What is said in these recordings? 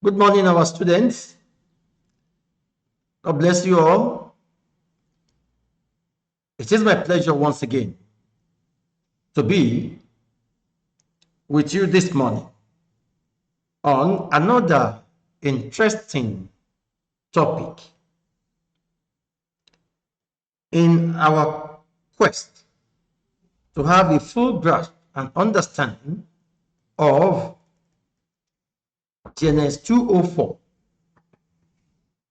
Good morning, our students. God bless you all. It is my pleasure once again to be with you this morning on another interesting topic in our quest to have a full grasp and understanding of GNS204,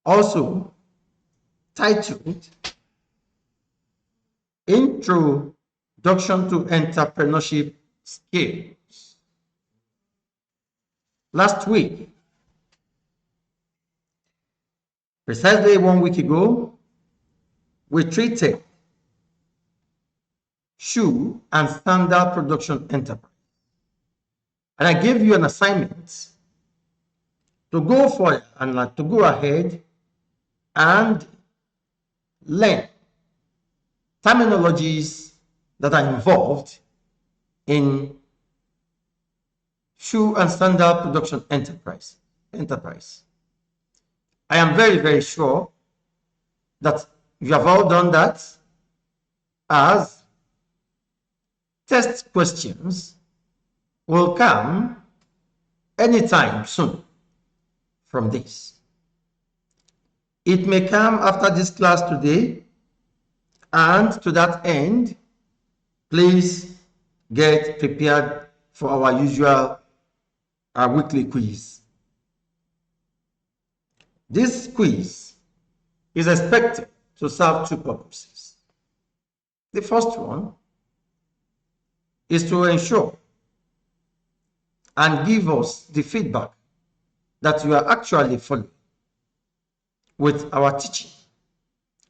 also titled Introduction to Entrepreneurship Skills. Last week, precisely 1 week ago, we treated shoe and sandal production enterprise. And I gave you an assignment to go for and to go ahead and learn terminologies that are involved in shoe and sandal production enterprise. I am very, very sure that you have all done that, as test questions will come anytime soon from this. It may come after this class today, and to that end, please get prepared for our usual weekly quiz. This quiz is expected to serve two purposes. The first one is to ensure and give us the feedback that you are actually following with our teaching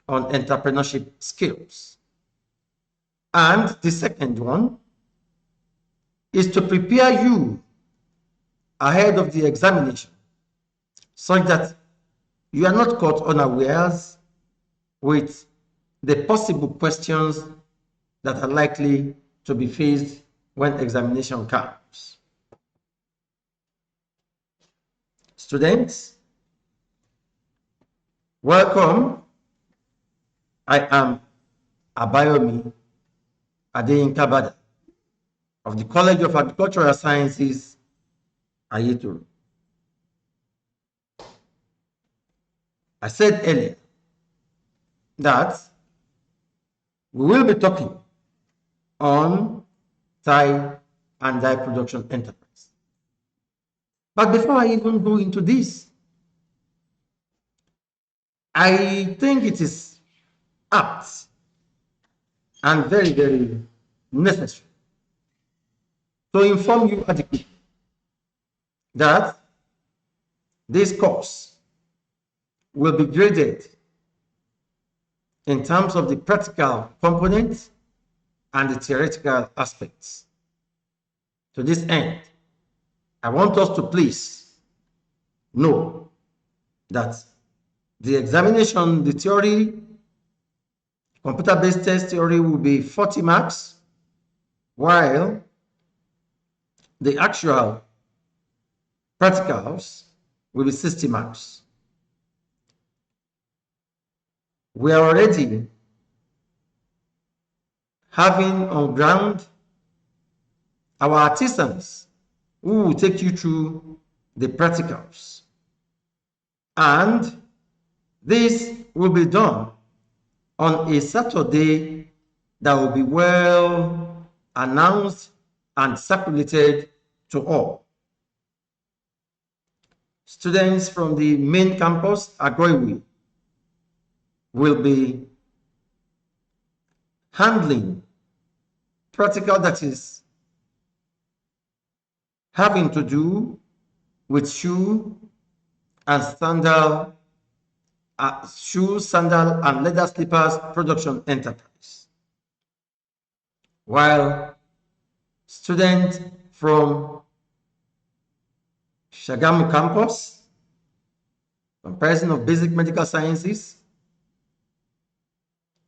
on entrepreneurship skills. And the second one is to prepare you ahead of the examination, such that you are not caught unawares with the possible questions that are likely to be faced when examination comes. Students, welcome. I am Abayomi Bada of the College of Agricultural Sciences, Ayetoro. I said earlier that we will be talking on tie and dye production enterprise. But before I even go into this, I think it is apt and very, very necessary to inform you adequately that this course will be graded in terms of the practical components and the theoretical aspects. To this end, I want us to please know that the examination, the theory, computer-based test theory will be 40 marks, while the actual practicals will be 60 marks. We are already having on ground our artisans who will take you through the practicals. And this will be done on a Saturday that will be well announced and circulated to all. Students from the main campus, Agoiwi, will be handling practical that is having to do with shoe, sandal, and leather slippers production enterprise. While students from Shagamu campus, comprising of basic medical sciences,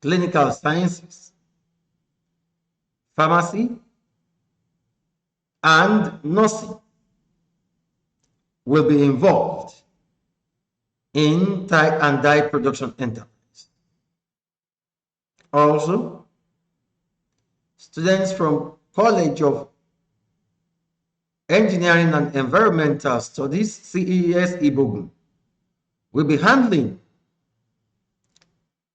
clinical sciences, pharmacy, and nursing, will be involved in tie and dye production enterprise. Also, students from College of Engineering and Environmental Studies, CES Ibogun, will be handling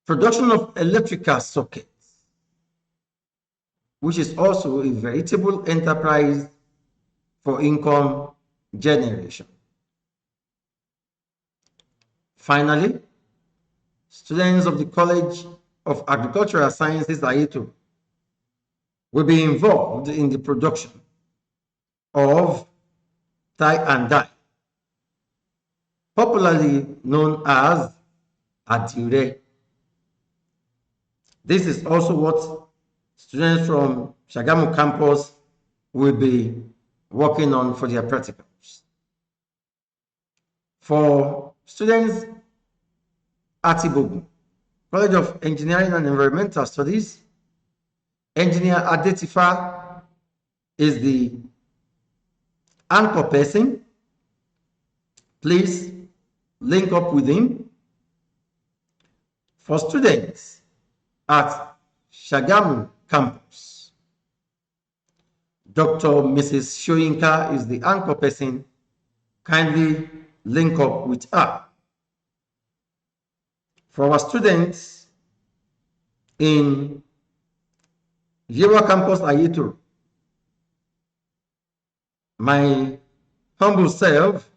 production of electrical sockets, which is also a veritable enterprise for income generation. Finally, students of the College of Agricultural Sciences, AITO, will be involved in the production of tie and dye, popularly known as adire. This is also what students from Shagamu campus will be working on for their practicals. For students at Ibogun, College of Engineering and Environmental Studies, Engineer Adetifa is the anchor person. Please link up with him. For students at Shagamu campus, Dr. Mrs. Shoyinka is the anchor person. Kindly link up with her. For our students in Yewa campus, Ayito, my humble self,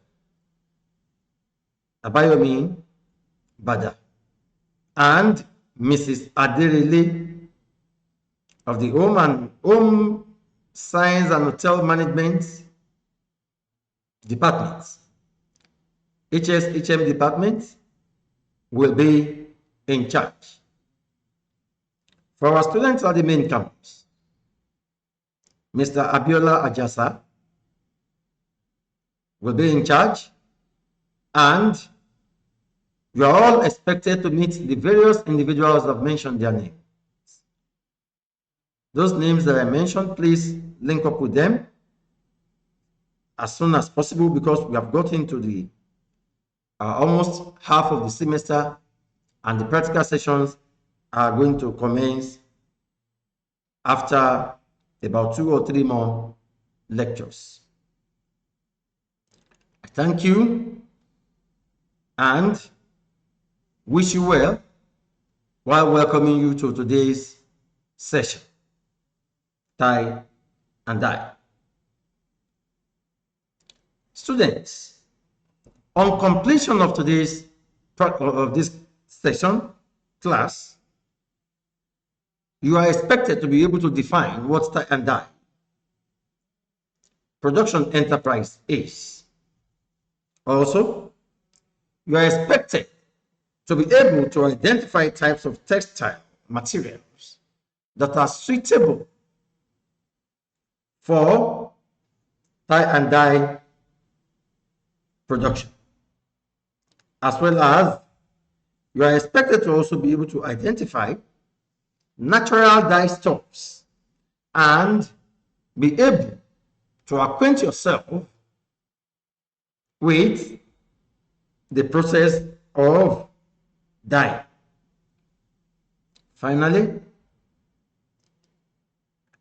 Abayomi Bada, and Mrs. Aderele of the Home Science and Hotel Management Department, HSHM Department, will be in charge. For our students at the main campus, Mr. Abiola Ajasa will be in charge, and you are all expected to meet the various individuals that have mentioned their names. Those names that I mentioned, please link up with them as soon as possible, because we have got into the almost half of the semester, and the practical sessions are going to commence after about 2 or 3 more lectures. I thank you and wish you well while welcoming you to today's session, tie and dye. Students, on completion of today's this session class, you are expected to be able to define what tie and dye production enterprise is. Also, you are expected to be able to identify types of textile materials that are suitable for tie and dye production, as well as you are expected to also be able to identify natural dye stocks and be able to acquaint yourself with the process of dye. Finally,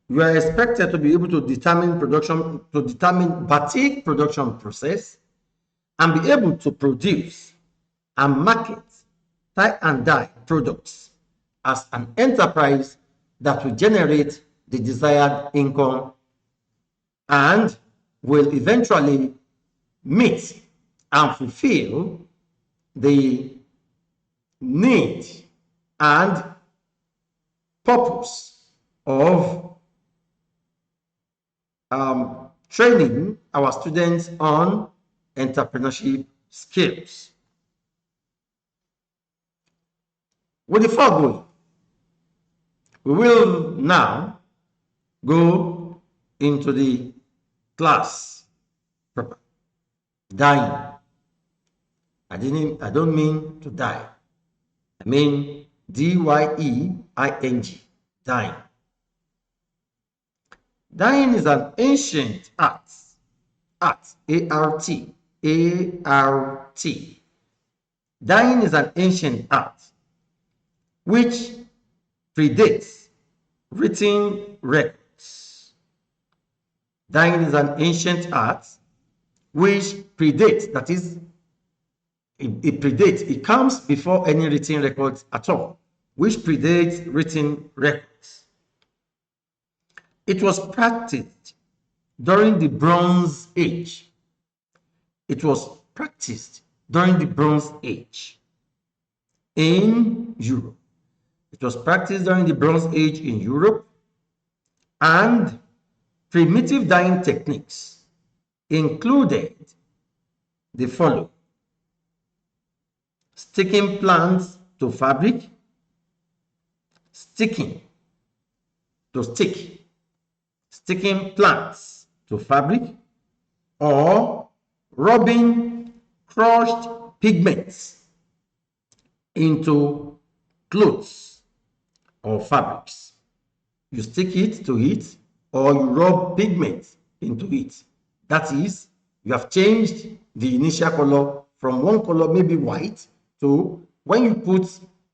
you are expected to be able to determine batik production process and be able to produce and market tie and dye products as an enterprise that will generate the desired income and will eventually meet and fulfill the need and purpose of training our students on entrepreneurship skills. With the foregoing, we will now go into the class proper. Dying. I don't mean to die. I mean D-Y-E-I-N-G. Dying. Dyeing is an ancient art, A-R-T, A-R-T. Dyeing is an ancient art which predates written records. Dyeing is an ancient art which predates, that is, it predates, it comes before any written records at all, which predates written records. It was practiced during the Bronze Age. It was practiced during the Bronze Age in Europe. It was practiced during the Bronze Age in Europe, and primitive dyeing techniques included the following: sticking plants to fabric, sticking plants to fabric, or rubbing crushed pigments into clothes or fabrics. You stick it to it, or you rub pigment into it. That is, you have changed the initial color from one color, maybe white, to when you put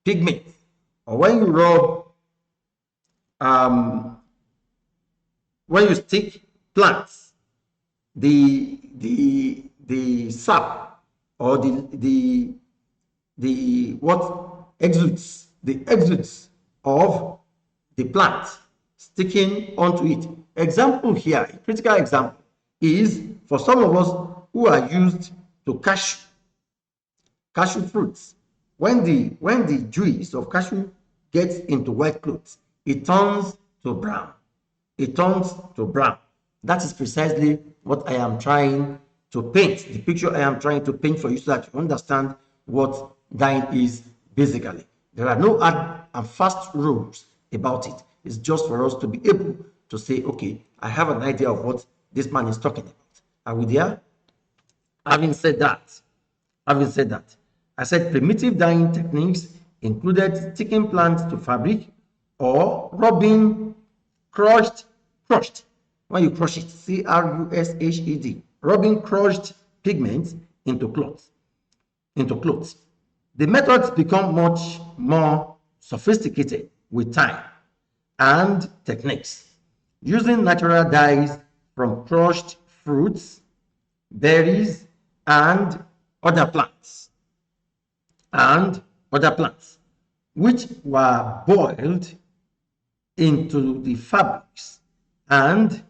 pigment, or when you rub, when you stick plants, the sap, or the what exudes, the exudes of the plant sticking onto it. Example here, a critical example is for some of us who are used to cashew fruits. When the juice of cashew gets into white clothes, it turns to brown. It turns to brown. That is precisely what I am trying to paint, the picture I am trying to paint for you, so that you understand what dyeing is basically. There are no hard and fast rules about it. It's just for us to be able to say, okay, I have an idea of what this man is talking about. Are we there? Having said that, I said primitive dyeing techniques included sticking plants to fabric, or rubbing crushed, when you crush it, C-R-U-S-H-E-D, rubbing crushed pigments into clothes. The methods become much more sophisticated with time and techniques, using natural dyes from crushed fruits, berries, and other plants, which were boiled into the fabrics and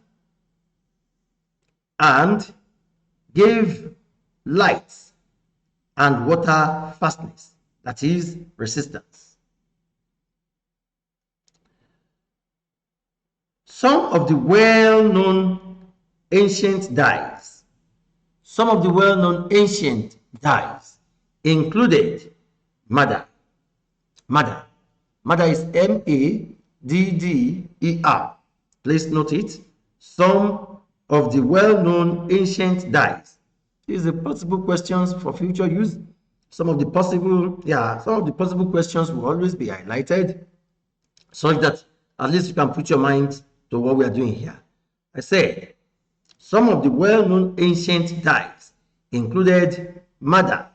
gave light and water fastness, that is, resistance. Some of the well-known ancient dyes included madder. Madder is M-A-D-D-E-R. Please note it. Some of the well-known ancient dyes. These are possible questions for future use. Some of the possible questions will always be highlighted, so that at least you can put your mind to what we are doing here. I said some of the well-known ancient dyes included madder,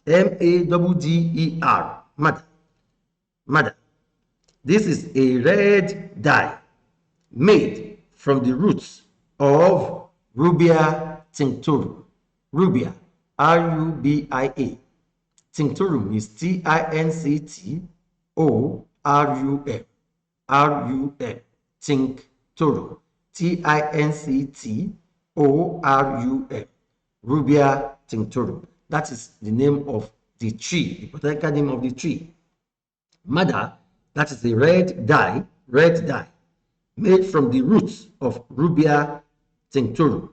M-A-D-D-E-R, madder. This is a red dye made from the roots of Rubia tinctorum. Rubia, R-U-B-I-A. Tinctorum is T-I-N-C-T-O-R-U-M. R-U-M. Tinctorum. T-I-N-C-T-O-R-U-M. Rubia tinctorum. That is the name of the tree, the botanical name of the tree. Madder, that is a red dye made from the roots of Rubia tinctorum.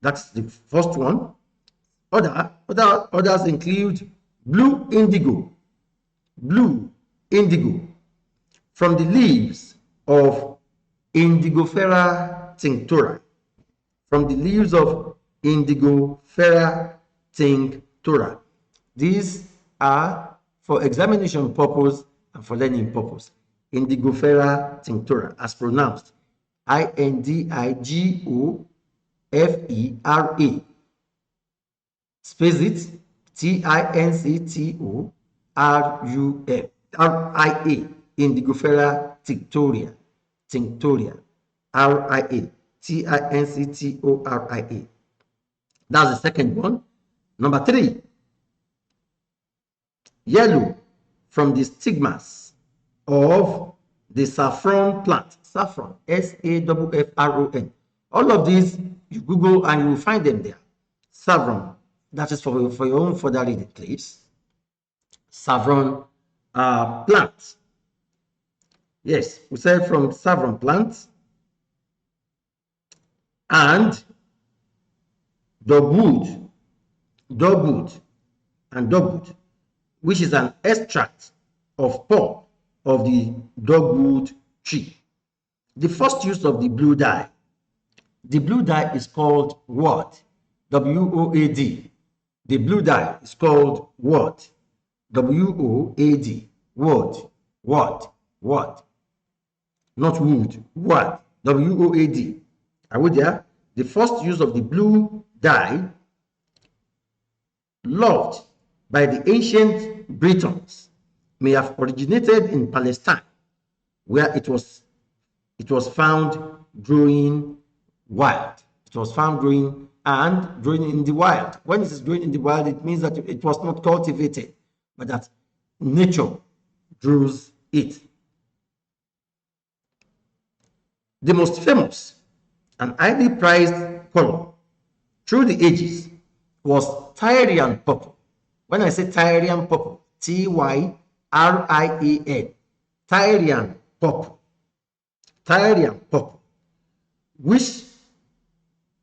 That's the first one. Others include blue indigo from the leaves of Indigofera tinctura. These are for examination purpose and for learning purpose. Indigofera tinctura, as pronounced, I-N-D-I-G-O-F-E-R-A. Space it, Tinctoria, Indigofera tinctoria, tinctoria, RIA, Tinctoria. That's the second one. Number 3, yellow from the stigmas of the saffron plant. Saffron, Saffron. All of these, you Google and you will find them there. Saffron, that is for your own further reading, please. Saffron plant. Yes, we said from saffron plant and dogwood, which is an extract of pulp of the dogwood tree. The first use of the blue dye. The blue dye is called woad, W-O-A-D. The blue dye is called woad, W-O-A-D, woad, not wood, woad, W-O-A-D. Are we there? The first use of the blue dye, loved by the ancient Britons, may have originated in Palestine, where it was found growing wild. It was found growing in the wild. When it is growing in the wild, it means that it was not cultivated, but that nature grows it. The most famous and highly prized color through the ages was Tyrian purple. When I say Tyrian purple, Tyrian, Tyrian purple, which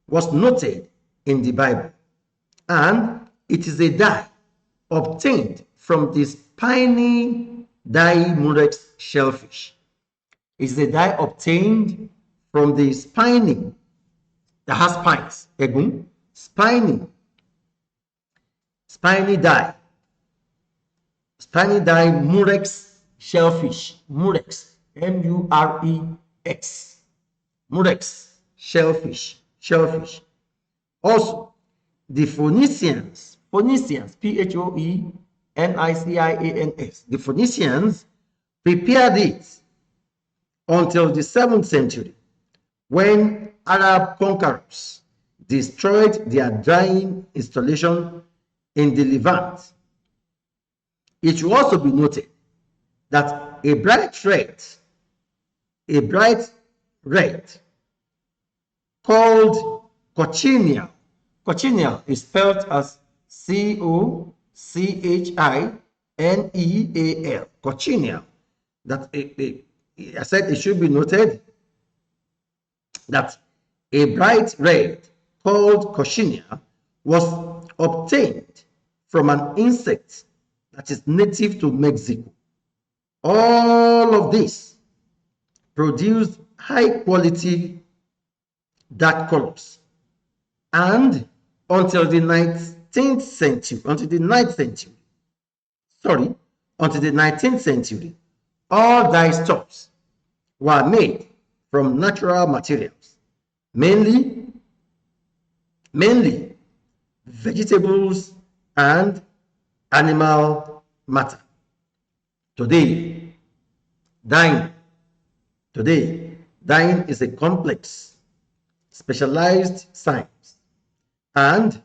was noted in the Bible, and it is a dye obtained from the spiny dye murex shellfish. It's a dye obtained from the spiny, that has spines, spiny dye murex shellfish, murex, M-U-R-E-X, murex shellfish. Also, the Phoenicians, P-H-O-E-N-I-C-I-A-N-S, the Phoenicians prepared it until the 7th century, when Arab conquerors destroyed their dyeing installation in the Levant. It should also be noted that a bright red called cochineal. Cochineal is spelled as C-O-C-H-I-N-E-A-L. Cochineal. That I said it should be noted that a bright red called cochineal was obtained from an insect that is native to Mexico. All of this produced high quality dark colors, and until the 19th century, all dye stuffs were made from natural materials, mainly vegetables and animal matter. Today, dyeing is a complex, specialized science, and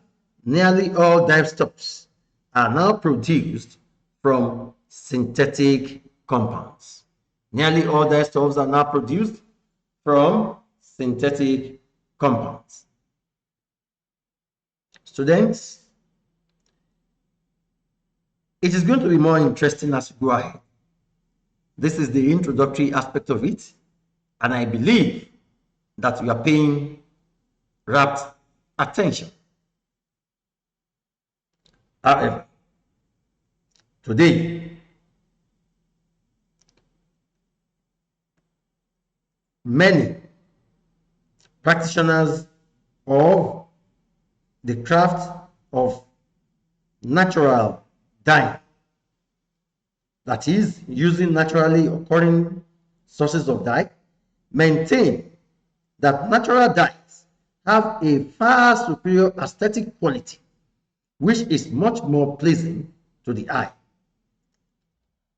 nearly all dye stuffs are now produced from synthetic compounds. Nearly all dye stuffs are now produced from synthetic compounds. Students, it is going to be more interesting as we go ahead. This is the introductory aspect of it, and I believe that we are paying rapt attention. However, today, many practitioners of the craft of natural dyeing, that is, using naturally occurring sources of dye, maintain that natural dyes have a far superior aesthetic quality which is much more pleasing to the eye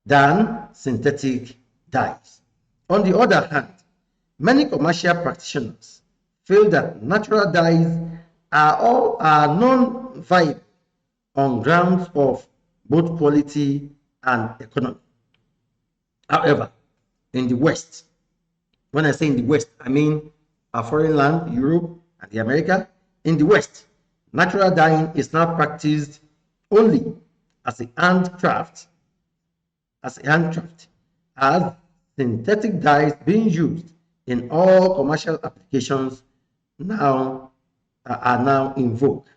than synthetic dyes. On the other hand, many commercial practitioners feel that natural dyes are non-viable on grounds of both quality and economy. However, in the West, when I say in the West, I mean a foreign land, Europe and the America. In the West, natural dyeing is now practiced only as a handcraft, as synthetic dyes being used in all commercial applications now are now in vogue.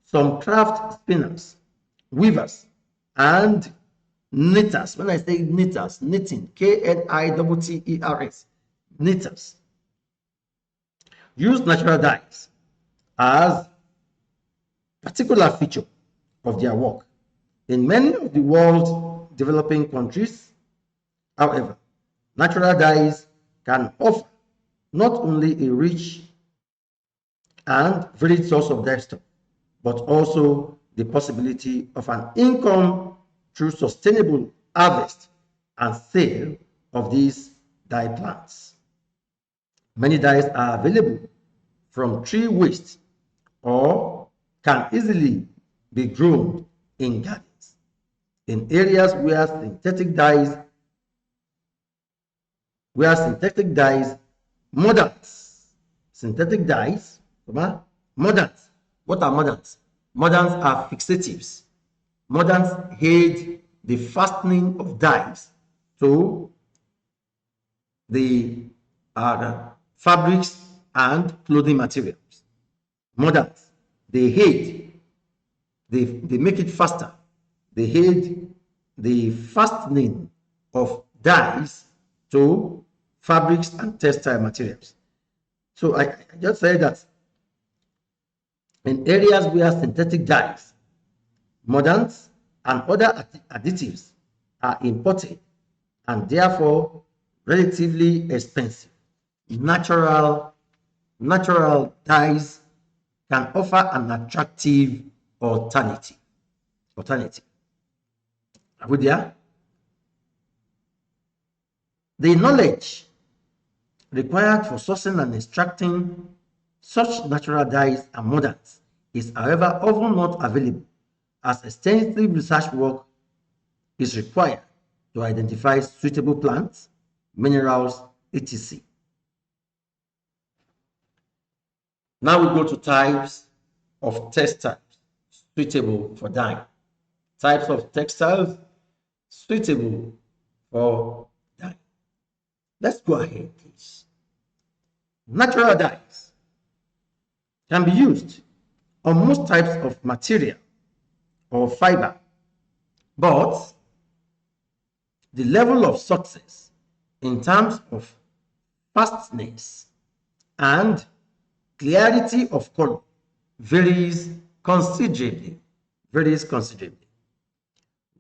Some craft spinners, weavers, and knitters, when I say knitters, knitting, K-N-I-T-T-E-R-S, knitters, use natural dyes as particular feature of their work. In many of the world's developing countries, however, natural dyes can offer not only a rich and varied source of livestock, but also the possibility of an income through sustainable harvest and sale of these dye plants. Many dyes are available from tree waste or can easily be grown in gardens. In areas where synthetic dyes, mordants, mordants. What are mordants? Mordants are fixatives. Mordants aid the fastening of dyes to the fabrics and clothing materials. Mordants, they make it faster. They aid the fastening of dyes to fabrics and textile materials. So I just say that in areas where synthetic dyes, mordants, and other additives are imported and therefore relatively expensive, natural dyes can offer an attractive alternative. Are we there? The knowledge required for sourcing and extracting such natural dyes and mordants is, however, often not available, as extensive research work is required to identify suitable plants, minerals, etc. Now we go to types of textiles suitable for dyeing. Types of textiles suitable for dyeing. Let's go ahead, please. Natural dyes can be used on most types of material or fiber, but the level of success in terms of fastness and clarity of color varies considerably.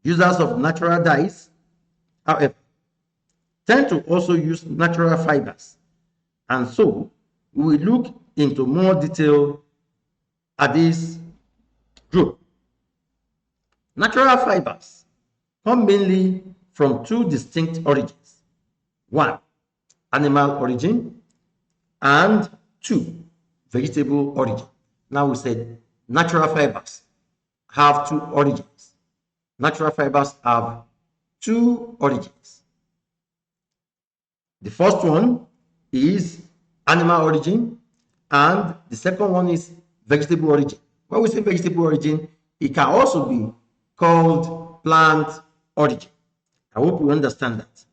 Users of natural dyes, however, tend to also use natural fibers, and so we will look into more detail at this group. Natural fibers come mainly from two distinct origins. One, animal origin, and two, vegetable origin. Now we said natural fibers have two origins. Natural fibers have two origins. The first one is animal origin, and the second one is vegetable origin. When we say vegetable origin, it can also be called plant origin. I hope you understand that.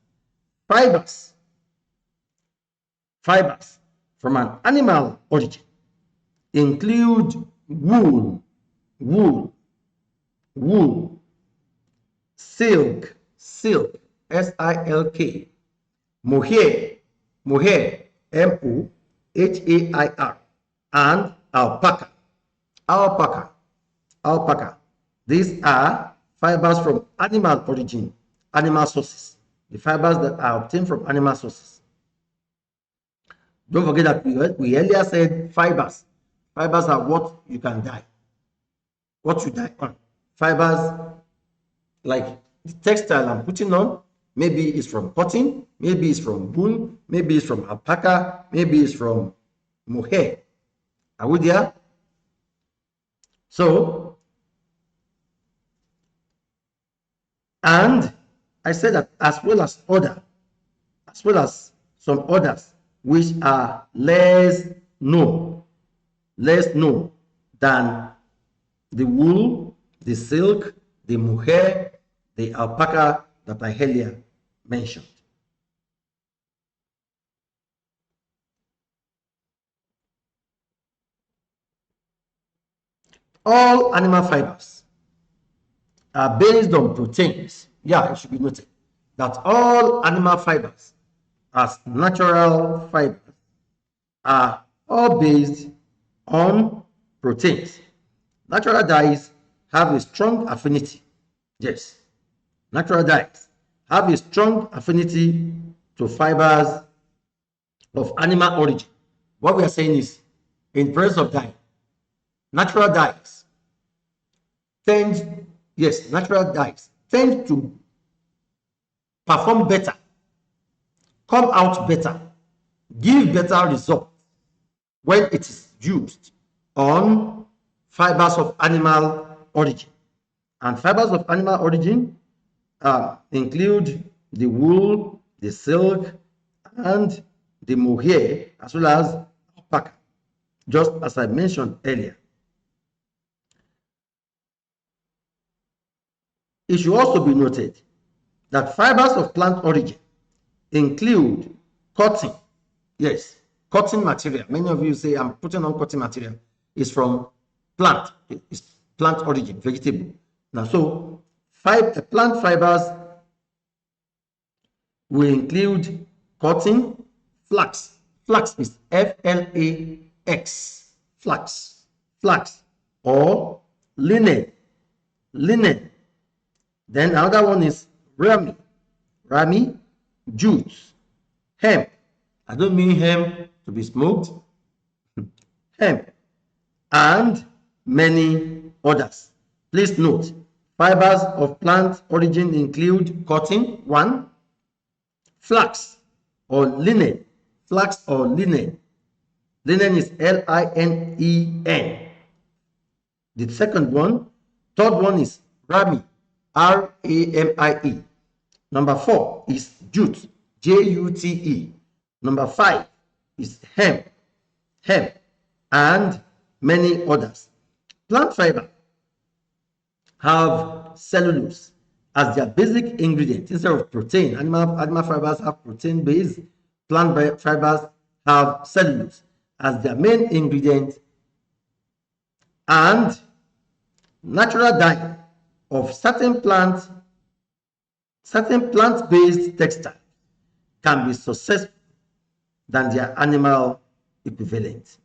Fibers from an animal origin include wool, silk, S-I-L-K, mohair, M-O-H-A-I-R, and alpaca. These are fibers from animal origin, animal sources, the fibers that are obtained from animal sources. Don't forget that we earlier said fibers. Fibers are what you can dye. What you dye on. Fibers like the textile I'm putting on, maybe it's from cotton, maybe it's from wool, maybe it's from alpaca, maybe it's from mohair. Are we there? So, and I said that as well as some others which are less known than the wool, the silk, the mohair, the alpaca that I earlier mentioned. All animal fibers are based on proteins. Yeah, it should be noted that all animal fibers as natural fibers are all based on proteins. Natural dyes have a strong affinity. Yes, natural dyes have a strong affinity to fibers of animal origin. What we are saying is, in presence of dye, natural dyes tend, yes, natural dyes tend to perform better, come out better, give better results when it is used on fibers of animal origin. And fibers of animal origin include the wool, the silk, and the mohair, as well as alpaca, just as I mentioned earlier. It should also be noted that fibers of plant origin include cotton. Yes, cotton material. Many of you say, I'm putting on cotton material. It's from plant. It's plant origin, vegetable. Now, so plant fibers will include cotton, flax. Flax is Flax. Flax. Or linen. Then another one is rami, jute, hemp. I don't mean hemp to be smoked. Hemp and many others. Please note, fibers of plant origin include cotton, one, flax or linen. Linen is Linen. The third one is rami, Ramie. Number 4 is jute, Jute. Number 5 is hemp, and many others. Plant fiber have cellulose as their basic ingredient instead of protein. Animal fibers have protein base. Plant fibers have cellulose as their main ingredient, and natural dye of certain plant-based textiles can be successful than their animal equivalent.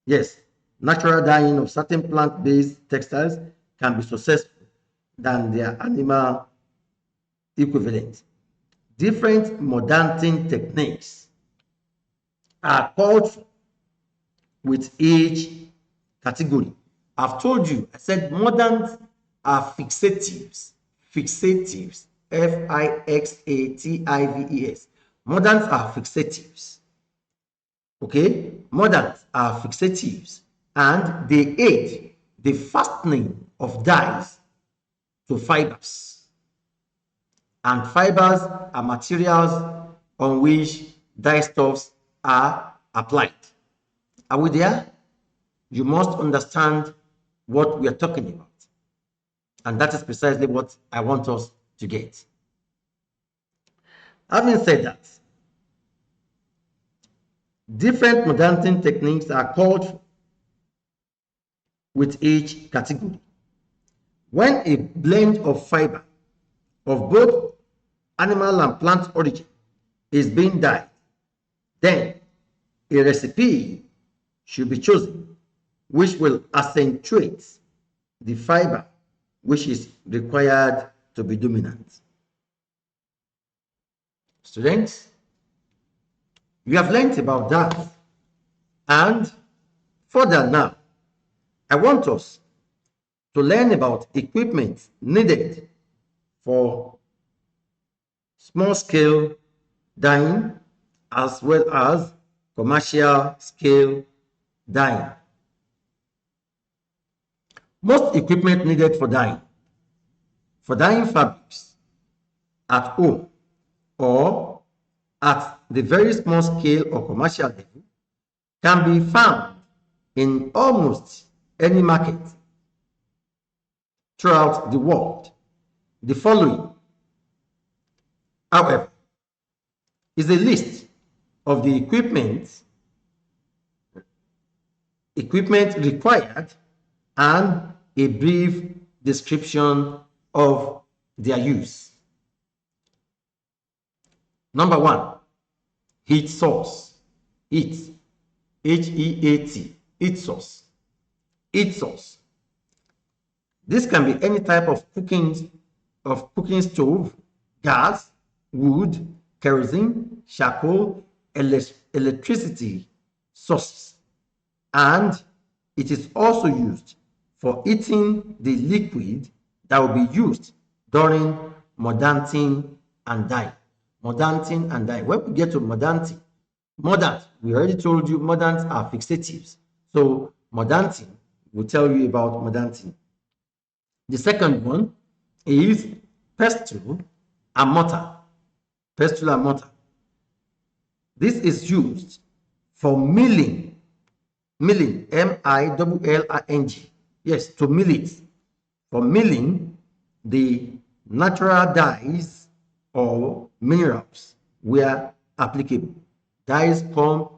Yes, natural dyeing of certain plant-based textiles can be successful than their animal equivalent. Different Mordanting techniques are called for with each category. I've told you, I said Mordants are fixatives. Fixatives. Fixatives. Mordants are fixatives. Okay? Mordants are fixatives, and they aid the fastening of dyes to fibers. And fibers are materials on which dye stuffs are applied. Are we there? You must understand what we are talking about. And that is precisely what I want us to get. Having said that, different Mordanting techniques are called with each category. When a blend of fiber of both animal and plant origin is being dyed, then a recipe should be chosen which will accentuate the fiber which is required to be dominant. Students, you have learned about that. And further now, I want us to learn about equipment needed for small-scale dyeing as well as commercial scale dyeing. Most equipment needed for dyeing fabrics at home or at the very small scale or commercial level can be found in almost any market throughout the world. The following, however, is a list of the equipment required and a brief description of their use. Number 1, heat source. Heat, H-E-A-T, heat source. Heat source. This can be any type of cooking stove, gas, wood, kerosene, charcoal, electricity sources, and it is also used for heating the liquid that will be used during mordanting and dyeing. Mordanting and dyeing. When we get to mordanting, mordants, we already told you mordants are fixatives. So mordanting, will tell you about mordanting. The second one is pestle and mortar. Pestle and mortar. This is used for milling. Milling, M-I-L-L-I-N-G. Yes, to mill it. For milling the natural dyes or minerals where applicable. Dyes come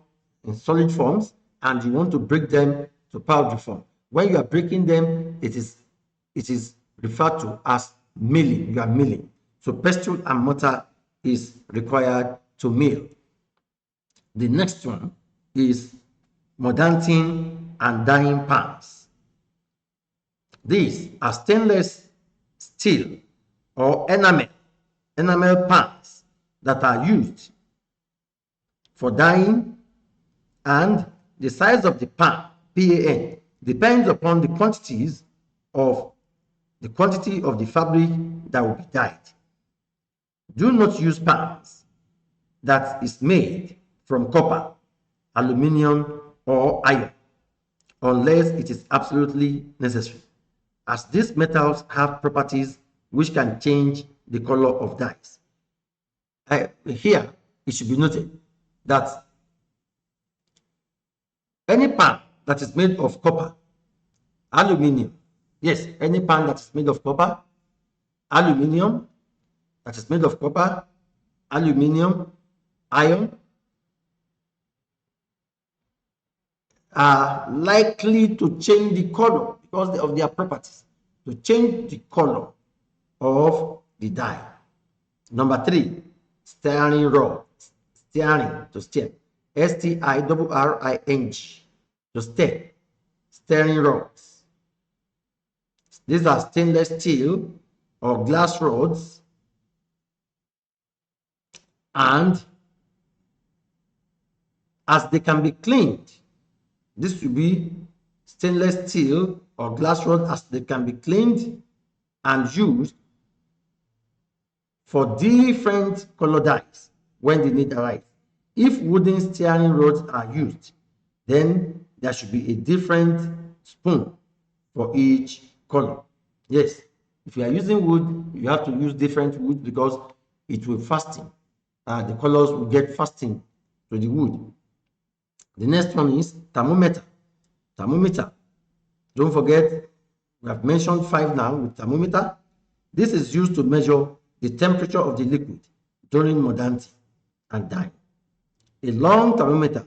in solid forms and you want to break them to powder form. When you are breaking them, it is referred to as milling. You are milling. So pestle and mortar is required to mill. The next one is mordanting and dyeing pans. These are stainless steel or enamel pans that are used for dyeing, and the size of the pan, PAN, depends upon the quantity of the fabric that will be dyed. Do not use pans that is made from copper, aluminum, or iron unless it is absolutely necessary, as these metals have properties which can change the color of dyes. Here, it should be noted that any pan that is made of copper, aluminum, yes, any pan that is made of copper, aluminum, that is made of copper, aluminum, iron, are likely to change the color because of their properties, to change the color of the dye. Number 3, stirring rod. Stirring, to stir. S-T-I-R-R-I-N-G, to stir. Stirring rods. These are stainless steel or glass rods, and as they can be cleaned, this will be stainless steel or glass rod as they can be cleaned and used for different color dyes when the need arises. If wooden stirring rods are used, then there should be a different spoon for each color. Yes, if you are using wood, you have to use different wood because it will fasten. The colors will get fastened to the wood. The next one is thermometer. Thermometer. Don't forget, we have mentioned 5 now with thermometer. This is used to measure the temperature of the liquid during mordanting and dyeing. A long thermometer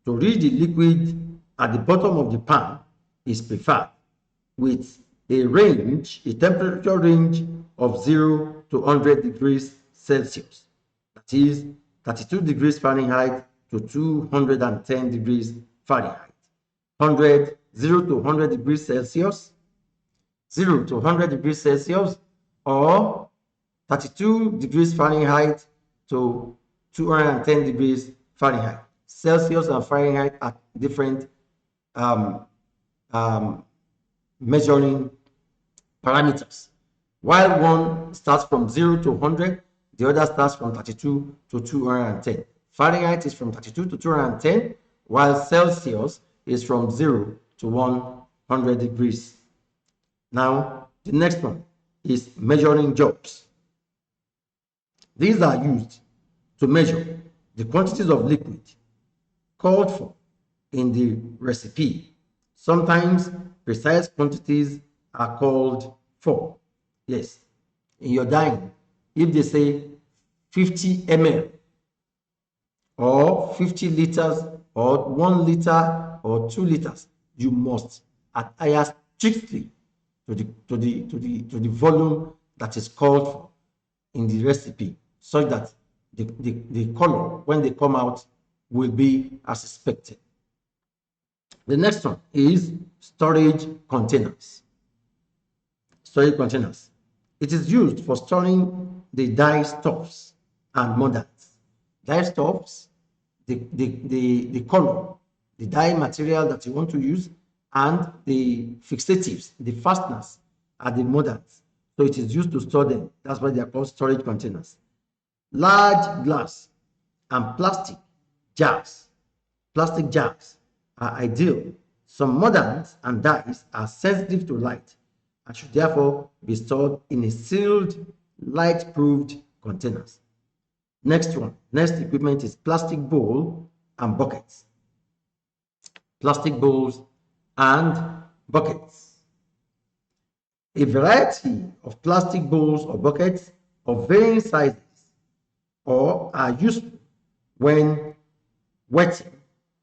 to read the liquid at the bottom of the pan is preferred, with a temperature range of 0 to 100 degrees Celsius. That is 32 degrees Fahrenheit to 210 degrees Fahrenheit. 0 to 100 degrees Celsius, 0 to 100 degrees Celsius, or 32 degrees Fahrenheit to 210 degrees Fahrenheit. Celsius and Fahrenheit are different measuring parameters. While one starts from 0 to 100, the other starts from 32 to 210. Fahrenheit is from 32 to 210, while Celsius is from 0 to 100 degrees. Now, the next one is measuring jobs. These are used to measure the quantities of liquid called for in the recipe. Sometimes precise quantities are called for. Yes, in your dyeing, if they say 50 ml or 50 liters or 1 liter or 2 liters, you must adhere strictly to the volume that is called for in the recipe, so that the color, when they come out, will be as expected. The next one is storage containers. Storage containers. It is used for storing the dye stuffs and mordants. Dye stuffs, the color, the dye material that you want to use, and the fixatives, the fasteners, are the mordants. So it is used to store them. That's why they are called storage containers. Large glass and plastic jars are ideal. Some mordants and dyes are sensitive to light and should therefore be stored in a sealed, light-proofed containers. Next equipment is plastic bowl and buckets. Plastic bowls and buckets. A variety of plastic bowls or buckets of varying sizes are useful when wetting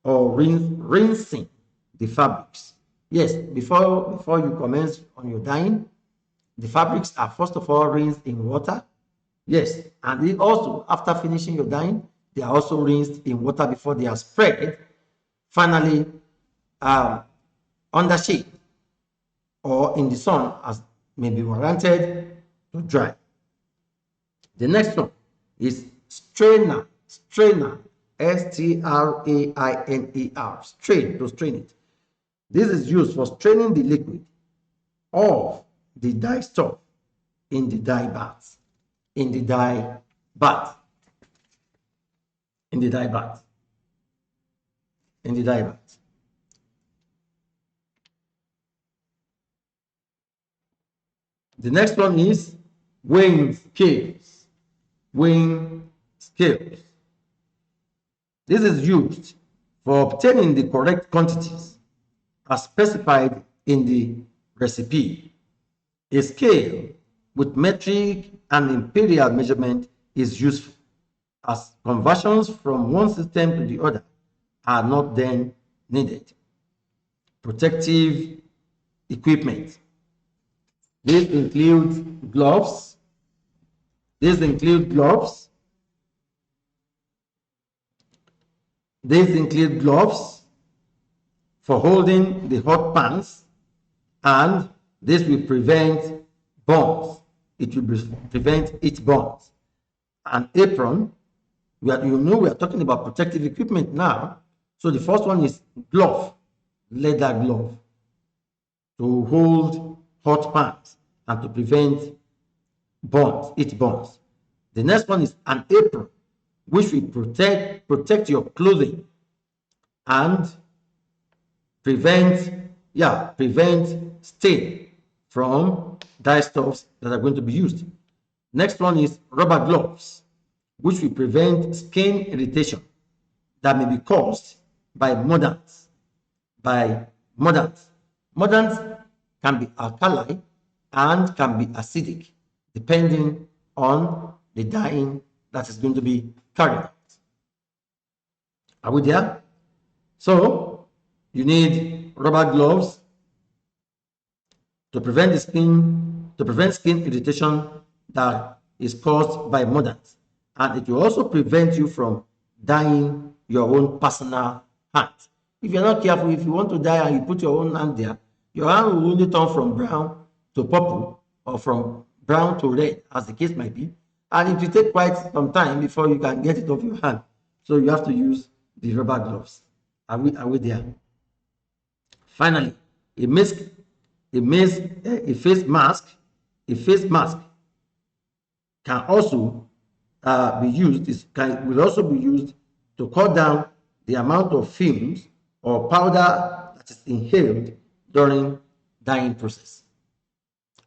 or rinsing the fabrics. Yes, before you commence on your dyeing, the fabrics are first of all rinsed in water. Yes, and they also, after finishing your dyeing, they are also rinsed in water before they are spread. Finally, under shade or in the sun, as may be warranted, to dry. The next one is strainer. S-T-R-A-I-N-E-R. Strain, to strain it. This is used for straining the liquid of the dye stuff in the dye bath. In the dye bath. The next one is weighing scales. This is used for obtaining the correct quantities as specified in the recipe. A scale with metric and imperial measurement is useful, as conversions from one system to the other are not then needed. Protective equipment. This includes gloves. These include gloves for holding the hot pans, and this will prevent burns. It will prevent heat burns. An apron. We are talking about protective equipment now. So the first one is glove, leather glove, to hold hot pans and to prevent heat burns. The next one is an apron, which will protect your clothing and prevent stain from dye stuffs that are going to be used. Next one is rubber gloves, which will prevent skin irritation that may be caused by mordants. Mordants can be alkali and can be acidic, depending on the dyeing that is going to be carried out. Are we there? So you need rubber gloves to prevent skin irritation that is caused by mordants, and it will also prevent you from dyeing your own personal hand. If you're not careful, if you want to dye and you put your own hand there, your hand will only turn from brown to purple or from brown to red, as the case might be, and it will take quite some time before you can get it off your hand. So you have to use the rubber gloves. Are we there? Finally, a a face mask, can also be used. Will also be used to cut down the amount of fumes or powder that is inhaled during dyeing process.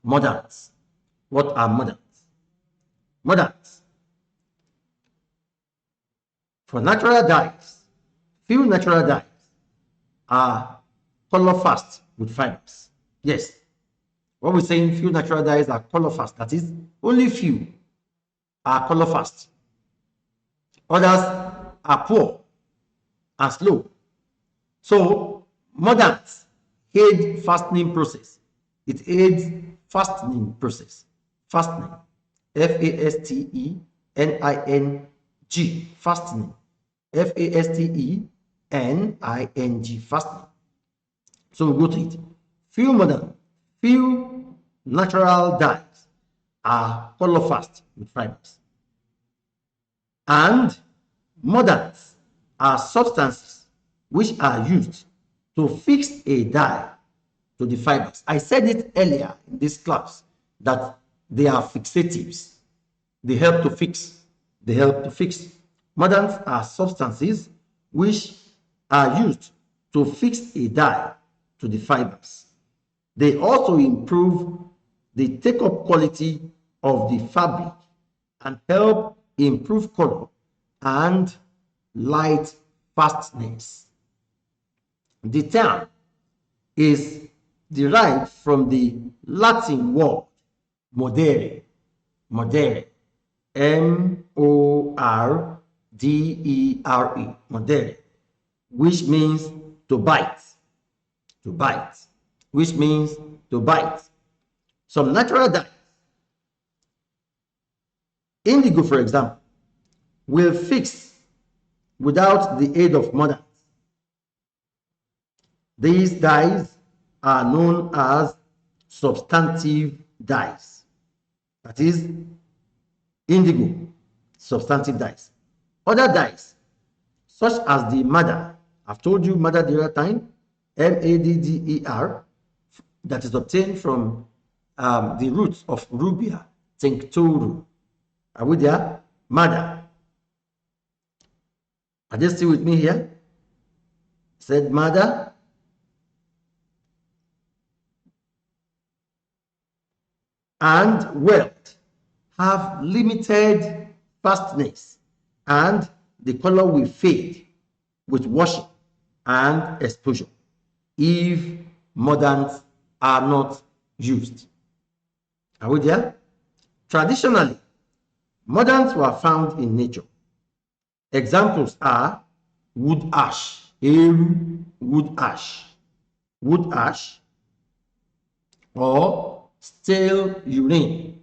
Mordants. What are mordants? Mordants. For natural dyes, few natural dyes are color fast with fibers. Yes, what we're saying, few natural dyes are color fast. That is, only few are color fast. Others are poor and slow. So mordants aid fastening process. It aids fastening process. Fastening. F-A-S-T-E-N-I-N-G. Fastening. F-A-S-T-E-N-I-N-G. Fastening. So we go to it. Few natural dyes are color fast with fibers. And mordants are substances which are used to fix a dye to the fibers. I said it earlier in this class that they are fixatives. They help to fix. They help to fix. Mordants are substances which are used to fix a dye to the fibers. They also improve the take-up quality of the fabric and help improve color and light fastness. The term is derived from the Latin word mordere, M-O-R-D-E-R-E, mordere, which means to bite, which means to bite. Some natural dyes, indigo for example, will fix without the aid of mordants. These dyes are known as substantive dyes. That is, indigo, substantive dyes. Other dyes, such as the madder, I've told you madder the other time, M-A-D-D-E-R, that is obtained from the roots of Rubia tinctorum. Are we there? Madder. Are they still with me here? Said madder. And welt have limited fastness and the color will fade with washing and exposure if mordants are not used. Are we there? Traditionally, mordants were found in nature. Examples are wood ash, wood ash, or stale urine,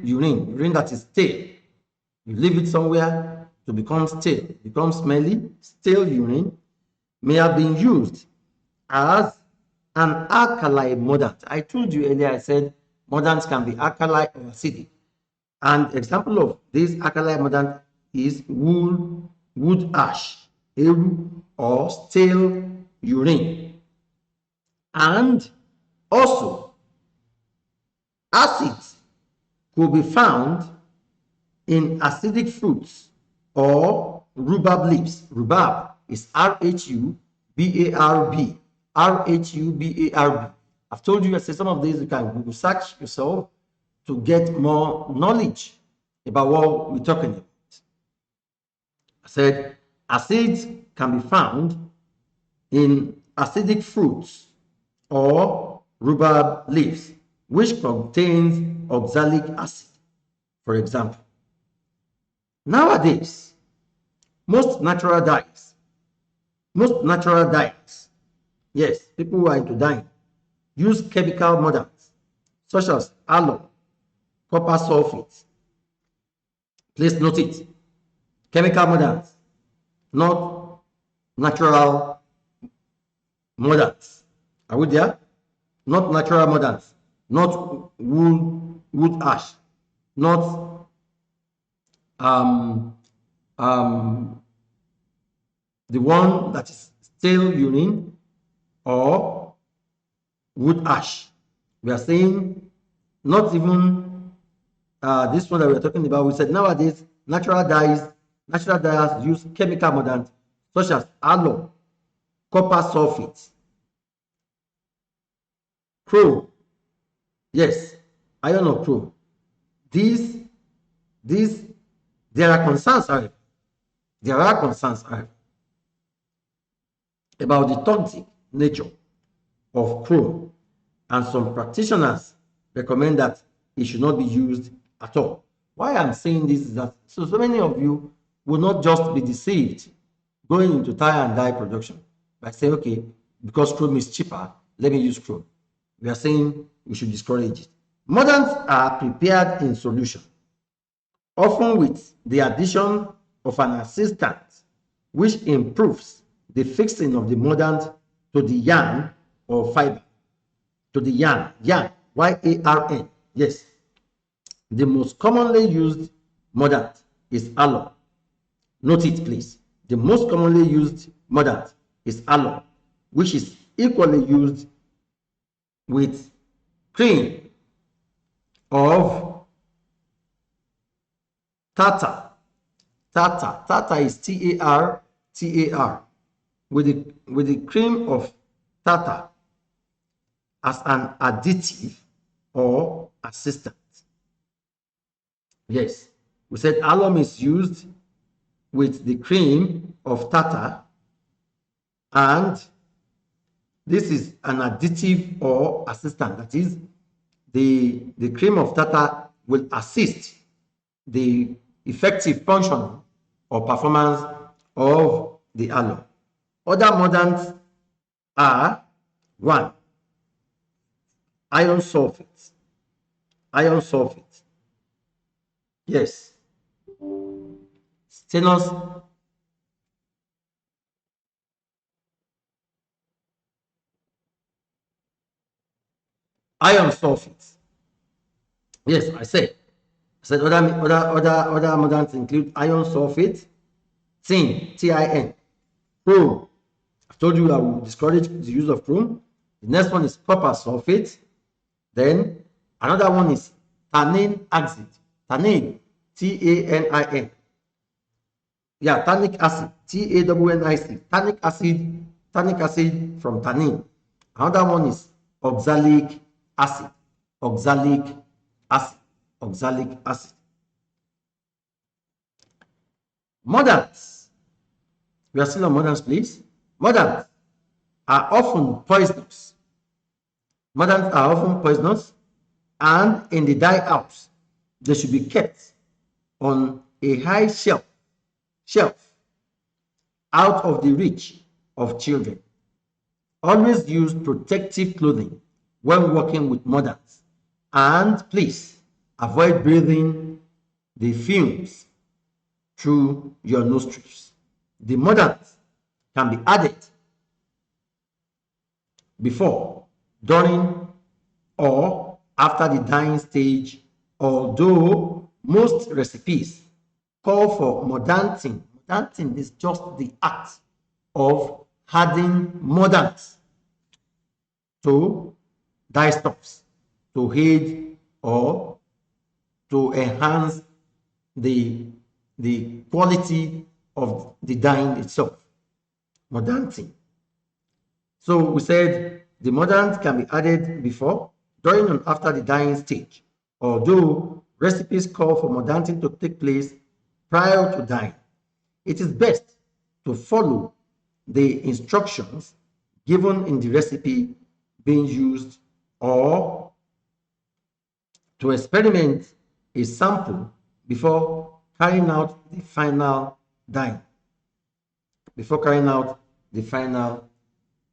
urine that is stale. You leave it somewhere to become stale, become smelly. Stale urine may have been used as an alkali mordant. I told you earlier, I said mordants can be alkali or acidic. And example of this alkali mordant is wood ash, or stale urine. And also, acids could be found in acidic fruits or rhubarb leaves. Rhubarb is R-H-U-B-A-R-B. R-H-U-B-A-R-B. I've told you, I said some of these you can Google search yourself to get more knowledge about what we're talking about. I said acids can be found in acidic fruits or rhubarb leaves, which contains oxalic acid, for example. Nowadays, most natural dyes, yes, people who are into dyeing, use chemical mordants such as aloe, copper sulfate. Please note it. Chemical mordants, not natural mordants. Are we there? Not natural mordants, not wood ash, not the one that is stale urine or wood ash. We are saying not even this one that we are talking about. We said nowadays natural dyes use chemical mordants such as aloe, copper sulfate, chrome, yes, iron or chrome. These there are concerns, however. There are concerns, however, about the toxic nature of chrome, and some practitioners recommend that it should not be used at all. Why I'm saying this is that so many of you will not just be deceived going into tie and dye production by saying, okay, because chrome is cheaper, let me use chrome. We are saying we should discourage it. Mordants are prepared in solution, often with the addition of an assistant, which improves the fixing of the mordant to the yarn or fiber. To the yarn, Y-A-R-N, yes. The most commonly used mordant is aloe. Note it, please. The most commonly used mordant is aloe, which is equally used with cream of tartar. Tartar is T-A-R-T-A-R. With the cream of tartar as an additive or assistant. Yes, we said alum is used with the cream of tartar, and this is an additive or assistant. That is, the cream of tartar will assist the effective function or performance of the alum. Other mordants are: 1. Iron sulfate. Iron sulfate. Yes. Stainless. Iron sulfate. Yes, I said other mordants include iron sulfate, tin, Tin, chrome. I've told you I will discourage the use of chrome. The next one is copper sulfate. Then another one is tannic acid. Tannin, T-A-N-I-N. Yeah, tannic acid, T-A-N-N-I-C. Tannic acid from tannin. Another one is oxalic acid. Oxalic acid. Oxalic acid. Mordants. We are still on mordants, please. Mordants are often poisonous. Mordants are often poisonous, and in the dye house, they should be kept on a high shelf out of the reach of children. Always use protective clothing when working with mordants, and please avoid breathing the fumes through your nostrils. The mordant can be added before, during, or after the dyeing stage, although most recipes call for mordanting. Mordanting is just the act of adding mordants to dye stuffs to aid or to enhance the quality of the dyeing itself. Mordanting. So we said the mordant can be added before, during, and after the dyeing stage, although recipes call for mordanting to take place prior to dyeing. It is best to follow the instructions given in the recipe being used, or to experiment a sample before carrying out the final dyeing. Before carrying out the final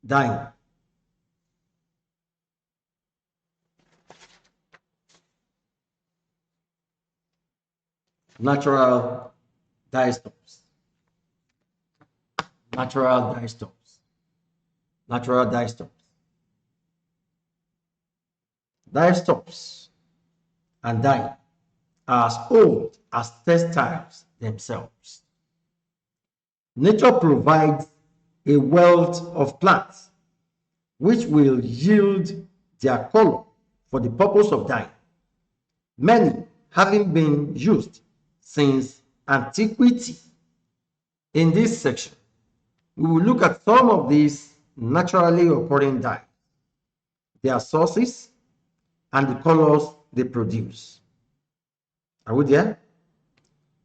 dyeing. Natural dye stops. Natural dye stops. Natural dye stops. Dye stops and dye are as old as textiles themselves. Nature provides a wealth of plants which will yield their color for the purpose of dyeing, many having been used since antiquity. In this section, we will look at some of these naturally occurring dyes, their sources, and the colors they produce. Are we there?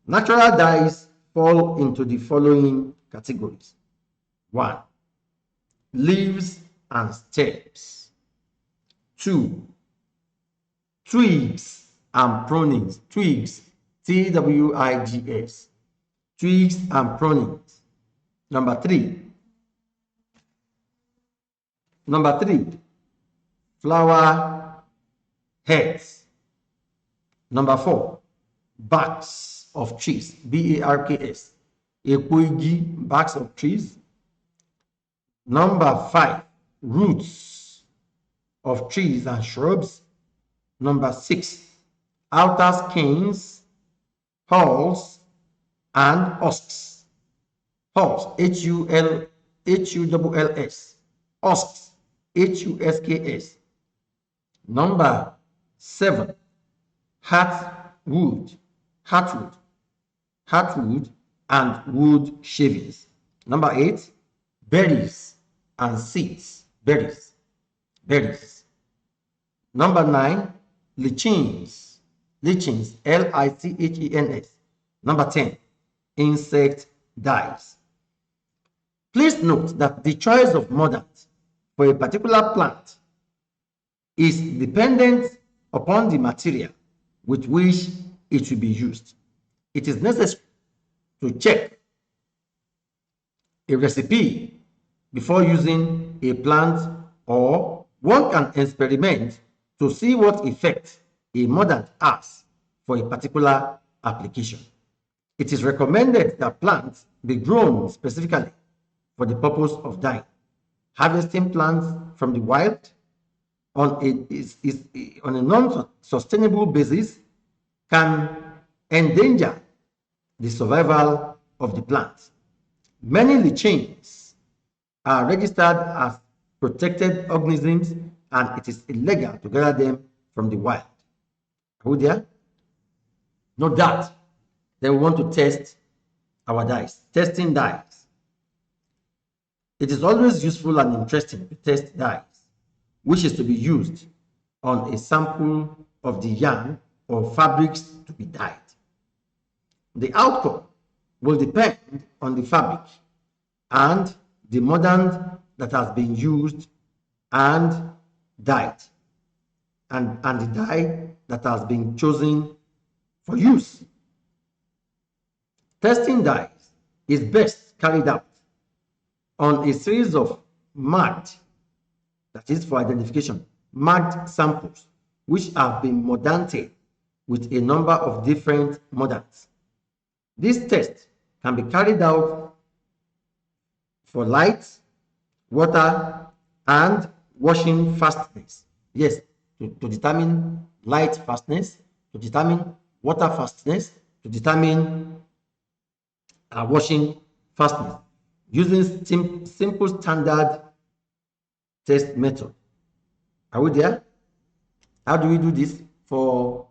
Natural dyes fall into the following categories. 1. Leaves and stems. 2. Twigs and prunings. Twigs, T-W-I-G-S. Twigs and prunings. Number 3. Flower heads. Number 4. Barks of trees, B-A-R-K-S. Epoigi, barks of trees. Number 5. Roots of trees and shrubs. Number 6. Outer skins, hulls, and husks. Hulls, H-U-L-S. Husks, H-U-S-K-S. Number 7. Heartwood and wood shavings. Number 8. Berries and seeds. Berries. Number 9. Lichens, L-I-C-H-E-N-S. Number 10. Insect dyes. Please note that the choice of mordant for a particular plant is dependent upon the material with which it will be used. It is necessary to check a recipe before using a plant, or one can experiment to see what effect a mordant has for a particular application. It is recommended that plants be grown specifically for the purpose of dyeing. Harvesting plants from the wild on a non-sustainable basis can endanger the survival of the plant. Many lichens are registered as protected organisms, and it is illegal to gather them from the wild. Are we there? Note that. Then we want to test our dyes. Testing dyes. It is always useful and interesting to test dyes, which is to be used on a sample of the yarn or fabrics to be dyed. The outcome will depend on the fabric and the mordant that has been used and dyed, and the dye that has been chosen for use. Testing dyes is best carried out on a series of marked, that is for identification, marked samples which have been mordanted with a number of different mordants. This test can be carried out for light, water, and washing fastness. Yes, to determine light fastness, to determine water fastness, to determine washing fastness, using simple standard test method. Are we there? How do we do this? For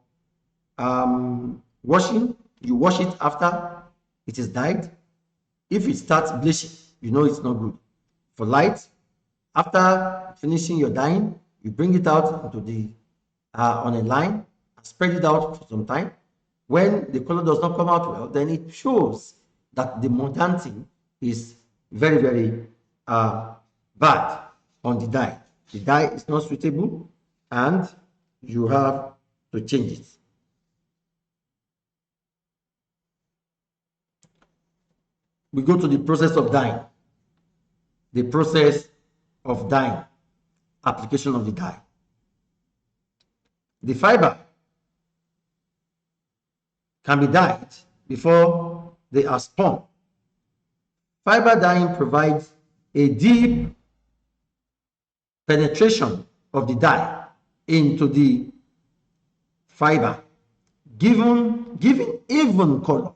washing, you wash it after it is dyed. If it starts bleaching, you know it's not good. For light, after finishing your dyeing, you bring it out into the on a line and spread it out for some time. When the color does not come out well, then it shows that the mordanting is very, very bad on the dye. The dye is not suitable and you have to change it. We go to the process of dyeing. The process of dyeing, application of the dye. The fiber can be dyed before they are spun. Fiber dyeing provides a deep penetration of the dye into the fiber, giving even color,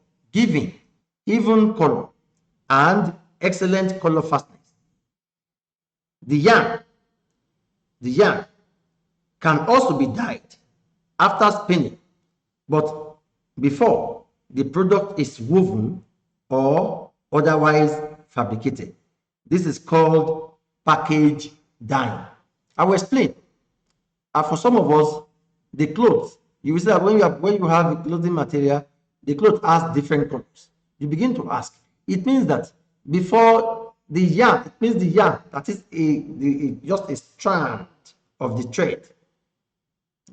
and excellent color fastness. The yarn can also be dyed after spinning, but before the product is woven or otherwise fabricated. This is called package dyeing. I will explain. For some of us, the clothes, you will see that when you have a clothing material, the cloth has different colors. You begin to ask. It means that before the yarn, it means the yarn, that is just a strand of the thread.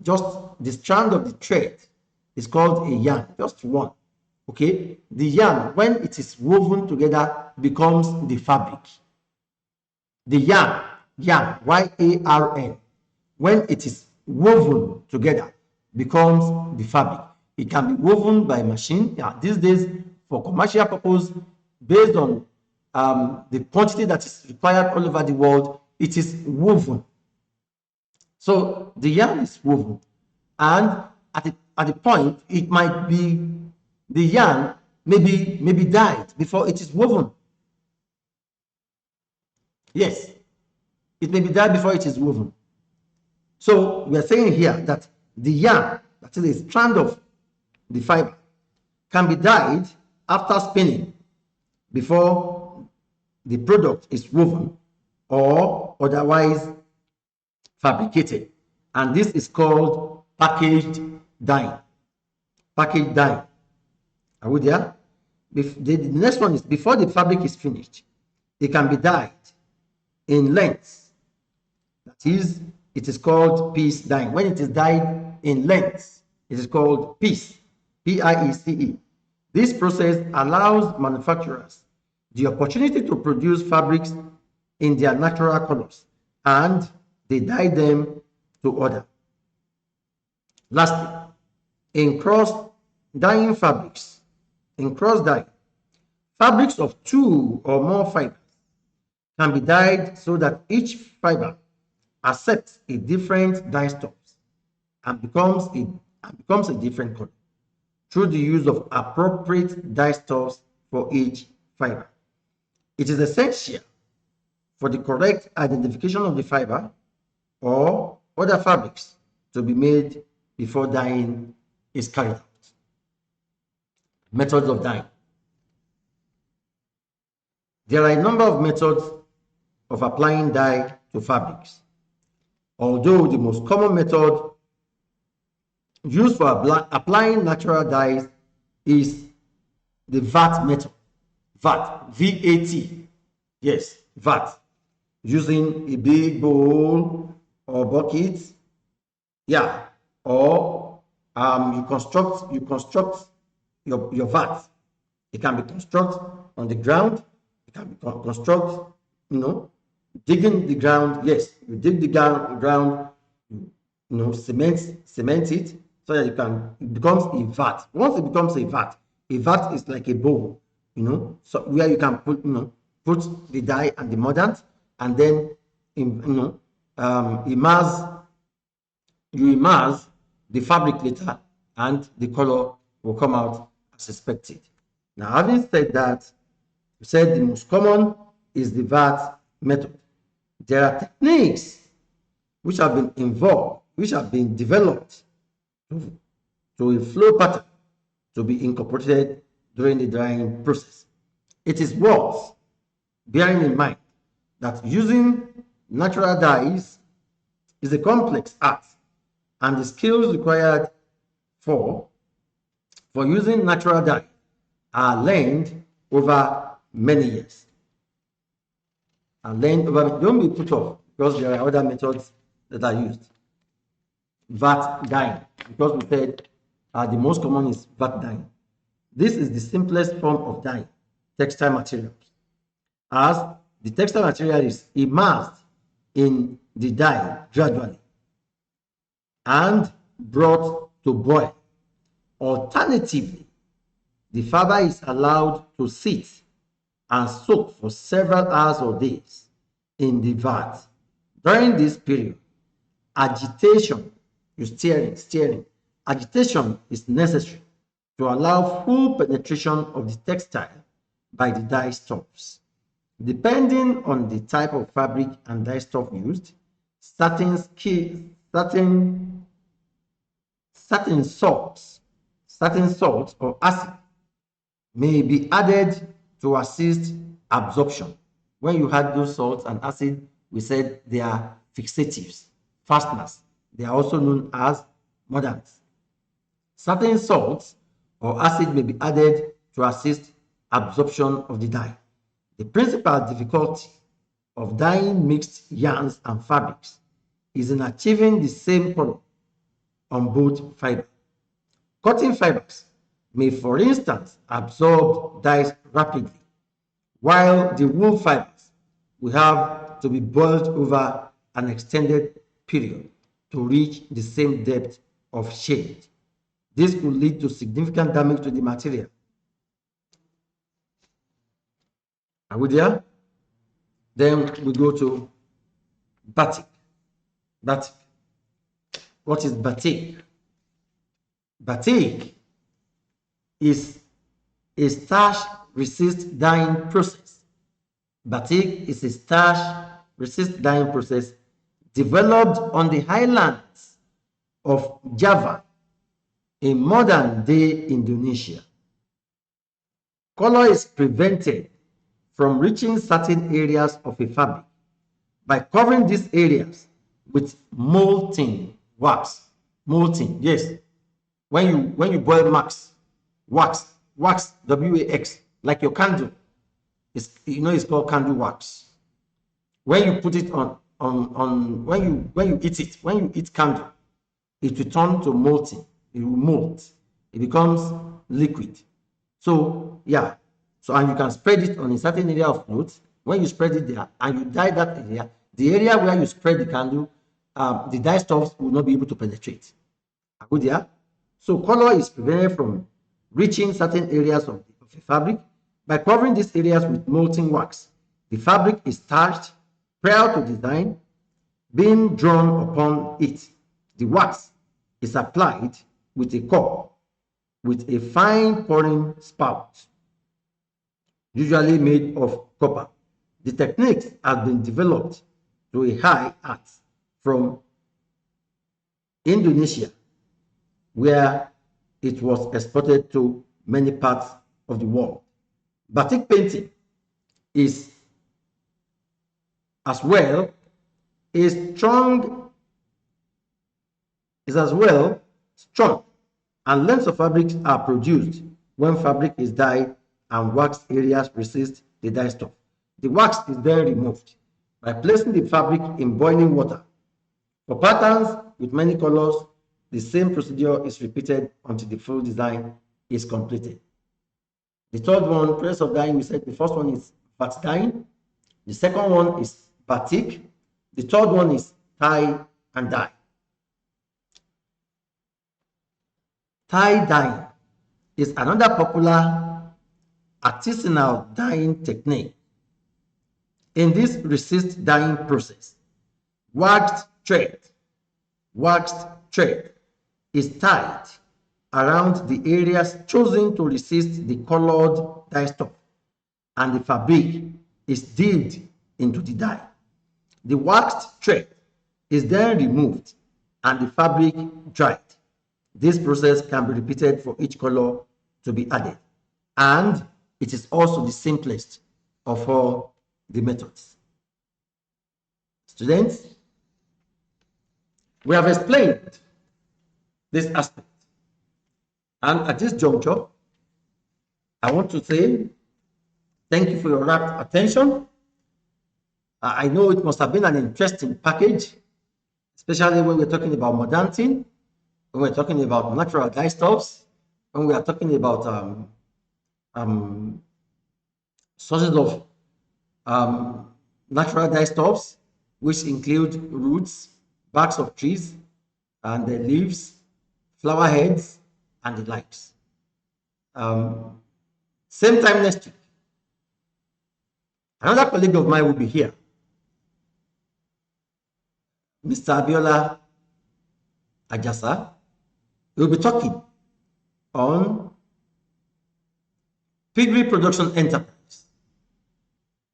Just the strand of the thread is called a yarn, just one. Okay, the yarn, when it is woven together, becomes the fabric. The yarn, Y-A-R-N, when it is woven together, becomes the fabric. It can be woven by machine. These days, for commercial purpose, based on the quantity that is required all over the world, it is woven. So the yarn is woven, and at the point, it might be the yarn maybe dyed before it is woven. Yes, it may be dyed before it is woven. So we are saying here that the yarn, that is a strand of the fiber, can be dyed after spinning before the product is woven or otherwise fabricated, and this is called packaged dyeing. Packaged dyeing. Are we there? The next one is before the fabric is finished, it can be dyed in lengths. That is, it is called piece dyeing. When it is dyed in lengths, it is called piece, P-I-E-C-E. This process allows manufacturers the opportunity to produce fabrics in their natural colors, and they dye them to order. Lastly, in cross dyeing fabrics, in cross dyeing, fabrics of two or more fibers can be dyed so that each fiber accepts a different dye stops and becomes a different color through the use of appropriate dye stops for each fiber. It is essential for the correct identification of the fiber or other fabrics to be made before dyeing is carried out. Methods of dyeing. There are a number of methods of applying dye to fabrics, although the most common method used for applying natural dyes is the VAT method. VAT, V-A-T, yes, VAT, using a big bowl or bucket, yeah, or you construct your VAT. It can be constructed on the ground. It can be constructed, digging the ground. Yes, you dig the ground, cement it so that it becomes a vat. Once it becomes a vat is like a bowl, so where you can put the dye and the mordant, and then immerse the fabric later, and the color will come out as expected. Now, having said that, we said the most common is the VAT method. There are techniques which have been developed to a flow pattern to be incorporated during the dyeing process. It is worth bearing in mind that using natural dyes is a complex art, and the skills required for using natural dye are learned over many years. Don't be put off because there are other methods that are used. VAT dyeing, because we said the most common is VAT dyeing. This is the simplest form of dyeing textile materials, as the textile material is immersed in the dye gradually and brought to boil. Alternatively, the fiber is allowed to sit and soak for several hours or days in the vat. During this period, agitation, agitation is necessary to allow full penetration of the textile by the dye stops. Depending on the type of fabric and dye stuff used, certain certain salts or acid may be added to assist absorption. When you add those salts and acid, we said they are fixatives, fasteners. They are also known as mordants. Certain salts or acid may be added to assist absorption of the dye. The principal difficulty of dyeing mixed yarns and fabrics is in achieving the same color on both fibers. Cotton fibers may, for instance, absorb dyes rapidly, while the wool fibers will have to be boiled over an extended period to reach the same depth of shade. This could lead to significant damage to the material. Are we there? Then we go to batik. Batik. What is batik? Batik is a starch resist dyeing process. Batik is a starch resist dyeing process developed on the highlands of Java in modern-day Indonesia. Color is prevented from reaching certain areas of a fabric by covering these areas with molten wax. Molten, yes. When you boil wax, wax, like your candle, it's called candle wax. When you put it on when you eat candle, it will turn to molten. It will molt. It becomes liquid. So yeah. So, and you can spread it on a certain area of clothes. When you spread it there and you dye that area, the area where you spread the candle, the dye stuffs will not be able to penetrate. Are we there? So color is prevented from reaching certain areas of the fabric by covering these areas with molten wax. The fabric is starched prior to design being drawn upon it. The wax is applied with a cup with a fine pouring spout, usually made of copper. The technique has been developed to a high art from Indonesia, where it was exported to many parts of the world. Batik painting is as well strong, and lengths of fabrics are produced when fabric is dyed and wax areas resist the dye stuff. The wax is then removed by placing the fabric in boiling water. For patterns with many colors, the same procedure is repeated until the full design is completed. The third one, process of dyeing, we said the first one is bat dyeing. The second one is batik. The third one is tie and dye. Tie dyeing is another popular artisanal dyeing technique. In this resist dyeing process, waxed thread is tied around the areas chosen to resist the colored dye stuff, and the fabric is dipped into the dye. The waxed thread is then removed and the fabric dried. This process can be repeated for each color to be added, and it is also the simplest of all the methods. Students, we have explained this aspect, and at this juncture, I want to say thank you for your rapt attention. I know it must have been an interesting package, especially when we're talking about Mordanting, when we're talking about natural dye stuffs, when we are talking about sources of natural dye stuffs, which include roots, barks of trees, and the leaves, flower heads, and the likes. Same time next week, another colleague of mine will be here, Mr. Abiola Ajasa. He will be talking on piggery production enterprise.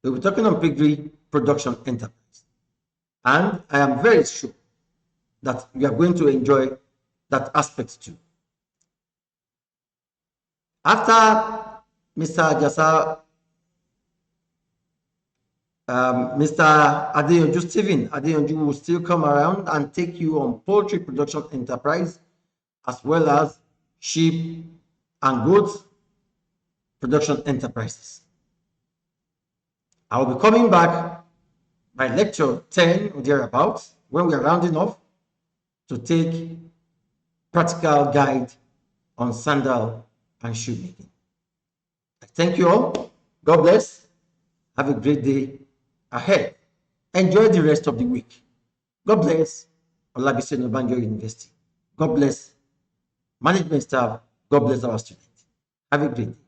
We'll be talking on piggery production enterprise. And I am very sure that we are going to enjoy that aspect too. After Mr. Jasa, Mr. Adeyanju, Stephen Adeyanju will still come around and take you on poultry production enterprise, as well as sheep and goat production enterprises. I will be coming back by lecture 10 or thereabouts, when we are rounding off, to take practical guide on sandal and shoemaking. I thank you all. God bless. Have a great day ahead. Enjoy the rest of the week. God bless Olabisi Obanjo University. God bless management staff. God bless our students. Have a great day.